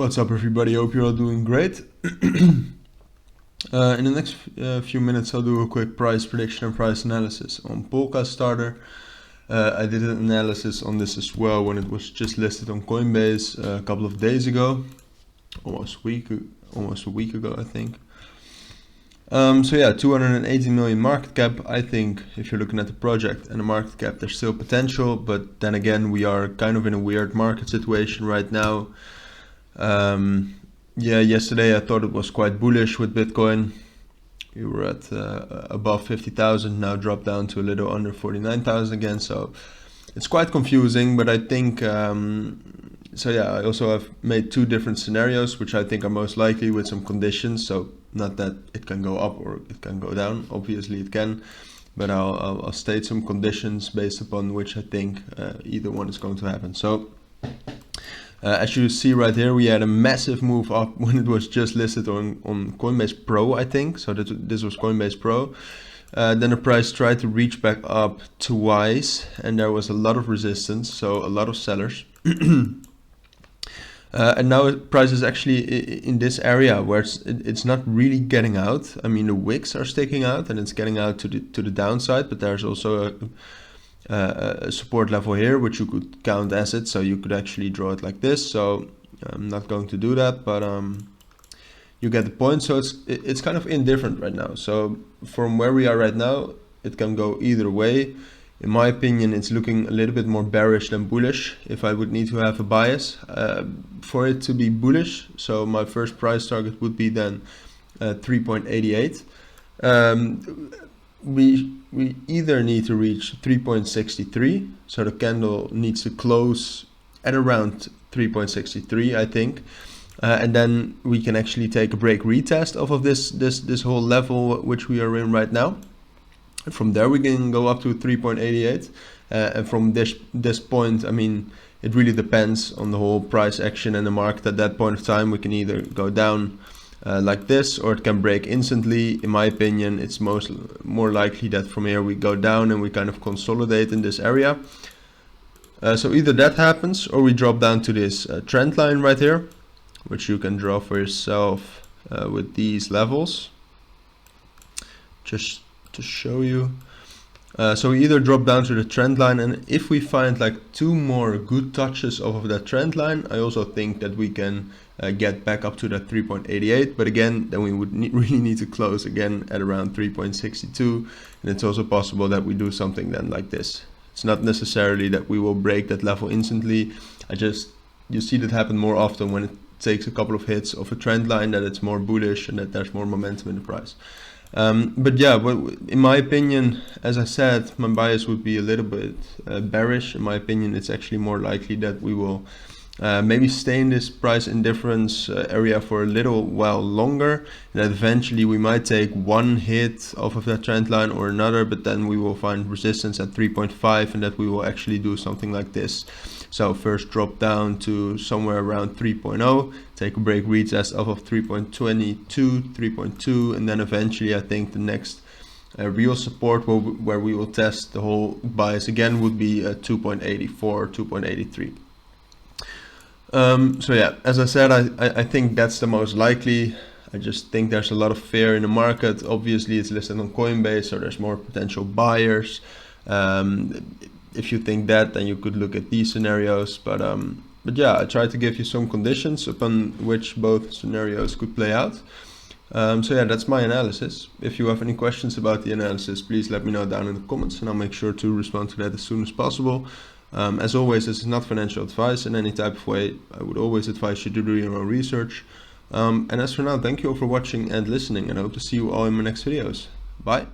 What's up, everybody? Hope you're all doing great. In the next few minutes, I'll do a quick price prediction and price analysis on Polkastarter. I did an analysis on this as well when it was just listed on Coinbase a couple of days ago, almost a week ago, I think. So yeah, 280 million market cap. I think if you're looking at the project and the market cap, there's still potential, but then again, we are kind of in a weird market situation right now. Yeah, yesterday I thought it was quite bullish with Bitcoin. We were at above 50,000, now dropped down to a little under 49,000 again, so it's quite confusing, but I think so yeah, I also have made two different scenarios which I think are most likely with some conditions. So not that it can go up or it can go down, obviously it can, but I'll state some conditions based upon which I think either one is going to happen. So as you see right here, we had a massive move up when it was just listed on Coinbase Pro, I think. So this was Coinbase Pro. Then the price tried to reach back up twice, and there was a lot of resistance, so a lot of sellers. And now the price is actually in this area where it's not really getting out. I mean, the wicks are sticking out, and it's getting out to the downside, but there's also a support level here which you could count as it, so you could actually draw it like this. So I'm not going to do that, but you get the point. So it's kind of indifferent right now. So from where we are right now, it can go either way. In my opinion, it's looking a little bit more bearish than bullish if I would need to have a bias for it to be bullish. So my first price target would be then 3.88. We either need to reach 3.63, so the candle needs to close at around 3.63, I think, and then we can actually take a break retest off of this whole level which we are in right now. From there we can go up to 3.88, and from this point, I mean, it really depends on the whole price action and the market at that point of time. We can either go down like this, or it can break instantly. In my opinion, it's more likely that from here we go down and we kind of consolidate in this area. So either that happens, or we drop down to this trend line right here, which you can draw for yourself with these levels, just to show you. So we either drop down to the trend line, and if we find like two more good touches off of that trend line, I also think that we can get back up to that 3.88, but again, then we would really need to close again at around 3.62, and it's also possible that we do something then like this. It's not necessarily that we will break that level instantly. You see that happen more often when it takes a couple of hits of a trend line, that it's more bullish and that there's more momentum in the price. But yeah, in my opinion, as I said, my bias would be a little bit bearish. In my opinion, it's actually more likely that we will maybe stay in this price indifference area for a little while longer, and that eventually we might take one hit off of that trend line or another, but then we will find resistance at 3.5, and that we will actually do something like this. So first drop down to somewhere around 3.0, take a break retest off of 3.22, 3.2, and then eventually I think the next real support where we will test the whole bias again would be 2.84, 2.83. So yeah, as I said, I think that's the most likely. I just think there's a lot of fear in the market. Obviously it's listed on Coinbase, so there's more potential buyers. If you think that, then you could look at these scenarios, but yeah, I tried to give you some conditions upon which both scenarios could play out. So yeah, that's my analysis. If you have any questions about the analysis, please let me know down in the comments, and I'll make sure to respond to that as soon as possible. As always, this is not financial advice in any type of way. I would always advise you to do your own research. And as for now, thank you all for watching and listening, and I hope to see you all in my next videos. Bye.